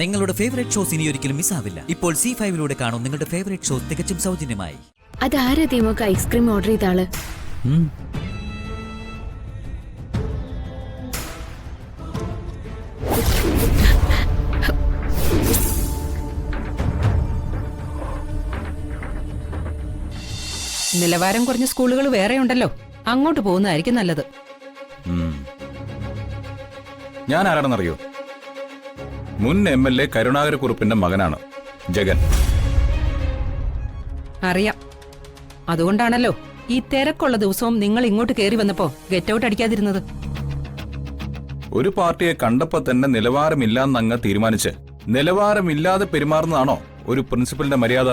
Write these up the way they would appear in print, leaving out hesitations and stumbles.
നിങ്ങളുടെ favourite shows ഇനി ഒരിക്കലും മിസ്സാവില്ല. ഇപ്പോൾ C5 കാണും നിങ്ങളുടെ ഫേവറേറ്റ് ഷോസ് തികച്ചും സൗജന്യമായി. അതാരാ ദീമോക്ക് ഐസ്ക്രീം ഓർഡർ ചെയ്ത ആള്? നിലവാരം കുറഞ്ഞ സ്കൂളുകൾ വേറെ ഉണ്ടല്ലോ, അങ്ങോട്ട് പോകുന്നതായിരിക്കും നല്ലത്. ഞാൻ ആരാണെന്നറിയോ? മുൻ MLA കരുണാകരക്കുറുപ്പിന്റെ മകനാണ് ജഗൻ. അറിയാം. അതുകൊണ്ടാണല്ലോ ഈ തിരക്കുള്ള ദിവസവും നിങ്ങൾ ഇങ്ങോട്ട് കയറി വന്നപ്പോ ഗെറ്റ് ഔട്ട് അടിക്കാതിരുന്നത്. ഒരു പാർട്ടിയെ കണ്ടപ്പോ തന്നെ നിലവാരമില്ലാന്നങ്ങ് തീരുമാനിച്ച് നിലവാരമില്ലാതെ പെരുമാറുന്നതാണോ ഒരു പ്രിൻസിപ്പലിന്റെ മര്യാദ?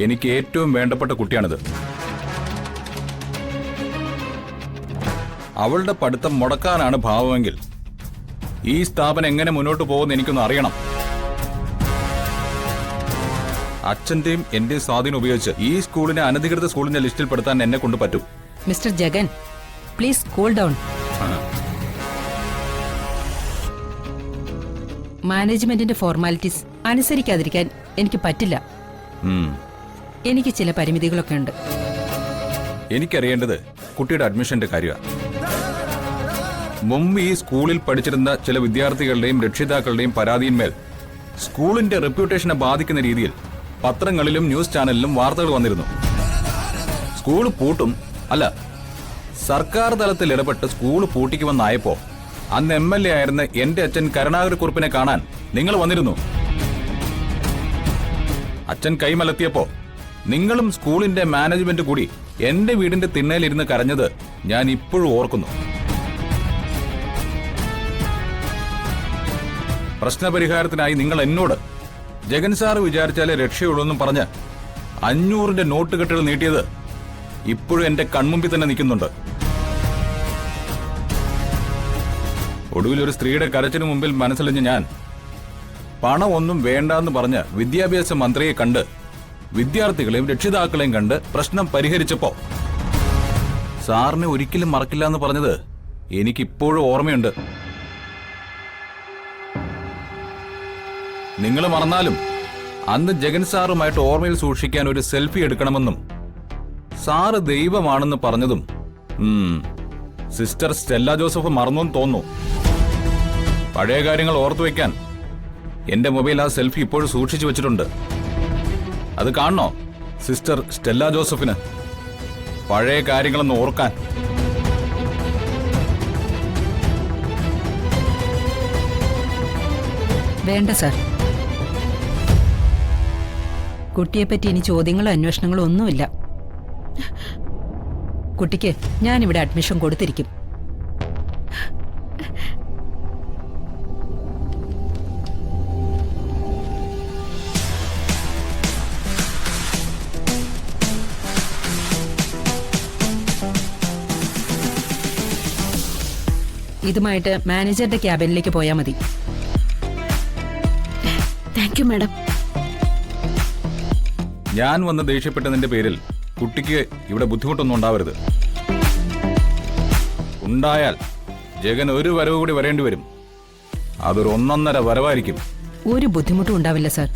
എനിക്ക് ഏറ്റവും വേണ്ടപ്പെട്ട കുട്ടിയാണിത്. അവളുടെ പഠിത്തം മുടക്കാനാണ് ഭാവമെങ്കിൽ ഈ സ്ഥാപനം എങ്ങനെ മുന്നോട്ട് പോകുമെന്ന് എനിക്കൊന്ന് അറിയണം. അച്ഛന്റെയും എന്റെയും സ്വാധീനം ഉപയോഗിച്ച് ഈ സ്കൂളിനെ അനധികൃത സ്കൂളിന്റെ ലിസ്റ്റിൽ പെടുത്താൻ എന്നെ കൊണ്ട് പറ്റും. Mister Jagan, please cool down. മാനേജ്മെന്റിന്റെ ഫോർമാലിറ്റീസ് അനുസരിക്കാതിരിക്കാൻ എനിക്ക് പറ്റില്ല. എനിക്ക് ചില പരിമിതികളൊക്കെ ഉണ്ട്. എനിക്കറിയേണ്ടത് കുട്ടിയുടെ അഡ്മിഷന്റെ കാര്യമാണ്. മുമ്പ് ഈ സ്കൂളിൽ പഠിച്ചിരുന്ന ചില വിദ്യാർത്ഥികളുടെയും രക്ഷിതാക്കളുടെയും പരാതിയിന്മേൽ സ്കൂളിന്റെ റെപ്യൂട്ടേഷനെ ബാധിക്കുന്ന രീതിയിൽ പത്രങ്ങളിലും ന്യൂസ് ചാനലിലും വാർത്തകൾ വന്നിരുന്നു. സ്കൂൾ പൂട്ടും, അല്ല, സർക്കാർ തലത്തിൽ ഇടപെട്ട് സ്കൂൾ പൂട്ടിക്കുമെന്നായപ്പോ അന്ന് MLA ആയിരുന്ന എന്റെ അച്ഛൻ കരുണാകരക്കുറുപ്പിനെ കാണാൻ നിങ്ങൾ വന്നിരുന്നു. അച്ഛൻ കൈമലത്തിയപ്പോ നിങ്ങളും സ്കൂളിന്റെ മാനേജ്മെന്റ് കൂടി എന്റെ വീടിന്റെ തിണ്ണയിലിരുന്ന് കരഞ്ഞത് ഞാൻ ഇപ്പോഴും ഓർക്കുന്നു. പ്രശ്നപരിഹാരത്തിനായി നിങ്ങൾ എന്നോട് ജഗൻ സാറ് വിചാരിച്ചാലേ രക്ഷയുള്ളൂ എന്നും പറഞ്ഞ് 500-ന്റെ നോട്ട് കെട്ടുകൾ നീട്ടിയത് ഇപ്പോഴും എന്റെ കൺമുമ്പിൽ തന്നെ നിൽക്കുന്നുണ്ട്. ഒടുവിൽ ഒരു സ്ത്രീയുടെ കരച്ചിന് മുമ്പിൽ മനസ്സിലഞ്ഞ് ഞാൻ പണം ഒന്നും വേണ്ടെന്ന് പറഞ്ഞ് വിദ്യാഭ്യാസ മന്ത്രിയെ കണ്ട് വിദ്യാർത്ഥികളെയും രക്ഷിതാക്കളെയും കണ്ട് പ്രശ്നം പരിഹരിച്ചപ്പോ സാറിനെ ഒരിക്കലും മറക്കില്ല എന്ന് പറഞ്ഞത് എനിക്കിപ്പോഴും ഓർമ്മയുണ്ട്. നിങ്ങൾ മറന്നാലും അന്ന് ജഗൻ സാറുമായിട്ട് ഓർമ്മയിൽ സൂക്ഷിക്കാൻ ഒരു സെൽഫി എടുക്കണമെന്നും സാറ് ദൈവമാണെന്ന് പറഞ്ഞതും സിസ്റ്റർ സ്റ്റെല്ല ജോസഫ് മറന്നെന്ന് തോന്നുന്നു. പഴയ കാര്യങ്ങൾ ഓർത്തു വയ്ക്കാൻ എന്റെ മൊബൈൽ ആ സെൽഫി ഇപ്പോഴും സൂക്ഷിച്ചു വെച്ചിട്ടുണ്ട്. അത് കാണണോ സിസ്റ്റർ സ്റ്റെല്ല ജോസഫിന്? പഴയ കാര്യങ്ങളൊന്ന് ഓർക്കാൻ. വേണ്ട സാർ, കുട്ടിയെപ്പറ്റി ഇനി ചോദ്യങ്ങളോ അന്വേഷണങ്ങളോ ഒന്നുമില്ല. കുട്ടിക്ക് ഞാനിവിടെ അഡ്മിഷൻ കൊടുത്തിരിക്കും. ഇതുമായിട്ട് മാനേജറുടെ ക്യാബിനിലേക്ക് പോയാൽ മതി. Thank you madam. ഞാൻ വന്ന് ദേഷ്യപ്പെട്ടതിന്റെ പേരിൽ കുട്ടിക്ക് ഇവിടെ ബുദ്ധിമുട്ടൊന്നും ഉണ്ടാവരുത്. ഉണ്ടായാൽ ജഗൻ ഒരു വരവ് കൂടി വരേണ്ടി വരും. അതൊരു 1.5 വരവായിരിക്കും. ഒരു ബുദ്ധിമുട്ടും ഉണ്ടാവില്ല സാർ.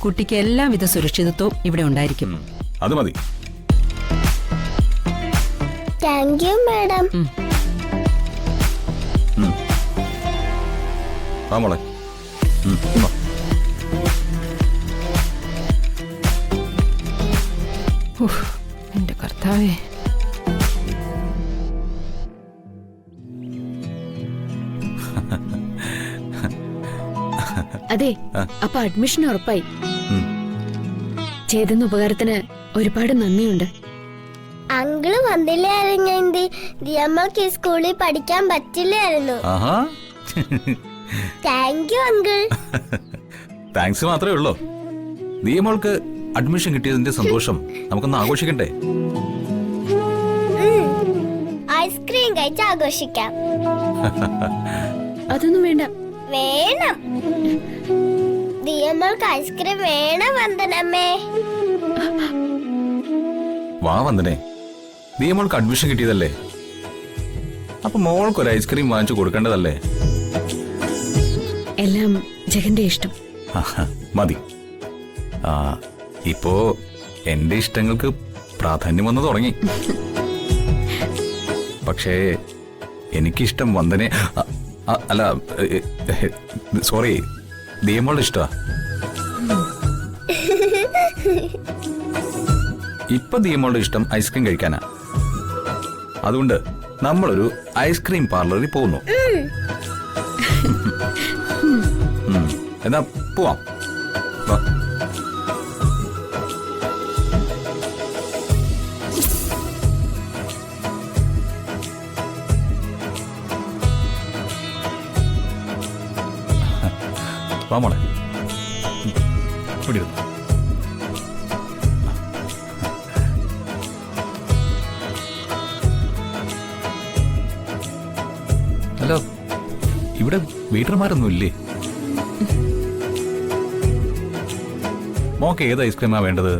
കുട്ടിക്ക് എല്ലാവിധ സുരക്ഷിതത്വവും ഇവിടെ ഉണ്ടായിരിക്കും. അത് മതി. Thank you madam. ആ മോളെ. എന്റെ കർത്താവേ. അതെ, അപ്പൊ അഡ്മിഷൻ ഉറപ്പായി. ചെയ്തെന്ന ഉപകാരത്തിന് ഒരുപാട് നന്ദിയുണ്ട്. അങ്കിള് വന്നില്ലായിരുന്നെങ്കിൽ ദിയമ്മക്ക് ഈ സ്കൂളിൽ പഠിക്കാൻ പറ്റില്ലായിരുന്നു. Thank you uncle. താങ്ക്സ് മാത്രമേ ഉള്ളൂ. ദിയമോൾക്ക് അഡ്മിഷൻ കിട്ടിയതിന്റെ സന്തോഷം നമുക്കൊന്ന് ആഘോഷിക്കണ്ടേ? ഐസ്ക്രീം കഴിച്ച് ആഘോഷിക്കാം. അതൊന്നും വേണ്ട. വേണം. ദിയമ്മക്ക് ഐസ്ക്രീം വേണം വന്ദനമ്മേ. വാ വന്ദനേ, ദിയമോൾക്ക് അഡ്മിഷൻ കിട്ടിയതല്ലേ? അപ്പൊ മോൾക്കൊരു ഐസ്ക്രീം വാങ്ങിച്ചു കൊടുക്കേണ്ടതല്ലേ? എല്ലാം ജഗന്റെ ഇഷ്ടം. ആഹാ, മതി. ഇപ്പോ എന്റെ ഇഷ്ടങ്ങൾക്ക് പ്രാധാന്യം വന്നു തുടങ്ങി. പക്ഷേ എനിക്കിഷ്ടം വന്ദനെ അല്ല, സോറി, ദിയമോളുടെ ഇഷ്ടമാ. ഇപ്പൊ ദിയമോളുടെ ഇഷ്ടം ഐസ്ക്രീം കഴിക്കാനാ. അതുകൊണ്ട് നമ്മളൊരു ഐസ്ക്രീം പാർലറിൽ പോകുന്നു. എന്നാ പോവാം. വാ. വാ മോളെ, ഇവിടെ ഇരുന്നോ. ഹലോ, ഇവിടെ വീട്ടർമാരൊന്നും ഇല്ലേ? മോക്ക് ഏത് ഐസ്ക്രീമാ വേണ്ടത്?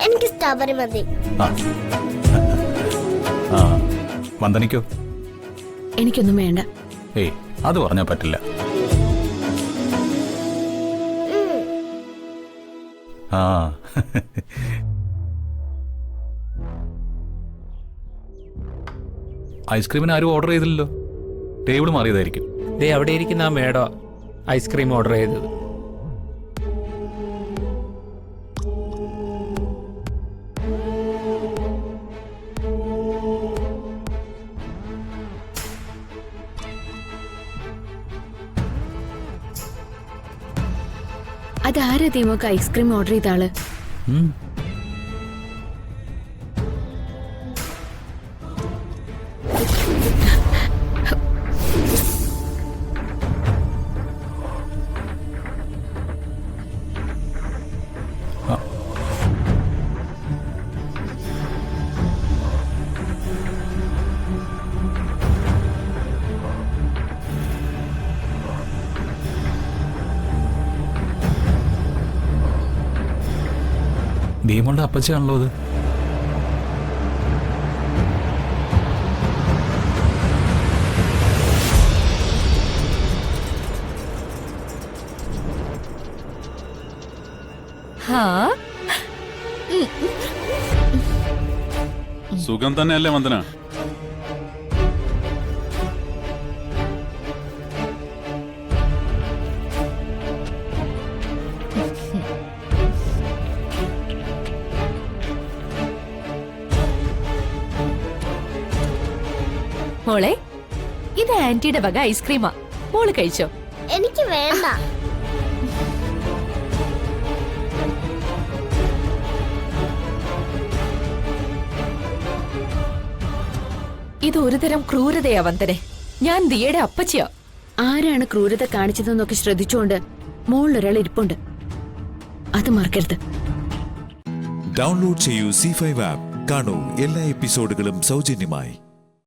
എനിക്ക് സ്ട്രോബെറി മതി. ആ, വന്ദനിക്കോ? എനിക്കൊന്നും വേണ്ട. ഏയ്, അത് പറഞ്ഞാ പറ്റില്ല. ആ, ഐസ്ക്രീമിന് ആരും ഓർഡർ ചെയ്തില്ലല്ലോ. ടേബിൾ മാറിയതായിരിക്കും. ദേ അവിടെ ഇരിക്കുന്ന ആ മേഡോ ഐസ്ക്രീം ഓർഡർ ചെയ്തത്. അതാരാ ദീമോക്ക് ഐസ്ക്രീം ഓർഡർ ചെയ്ത ആള്? ദിയമോളുടെ അപ്പച്ചയാണല്ലോ അത്. സുഖം തന്നെയല്ലേ വന്ദന? മോളെ, ഇത് ആന്റിയുടെ വക ഐസ്ക്രീമാ. മോള് കഴിച്ചോ? എനിക്ക് വേണ്ട. ഇത് ഒരുതരം ക്രൂരതയാ വന്ദനെ. ഞാൻ ദിയയുടെ അപ്പച്ചിയാ. ആരാണ് ക്രൂരത കാണിച്ചതെന്നൊക്കെ ശ്രദ്ധിച്ചുകൊണ്ട് മോളിലൊരാൾ ഇരിപ്പുണ്ട്. അത് മറക്കരുത്. ഡൗൺലോഡ് ചെയ്യൂ C5 ആപ്പ്. കാണൂ എല്ലാ എപ്പിസോഡുകളും സൗജന്യമായി.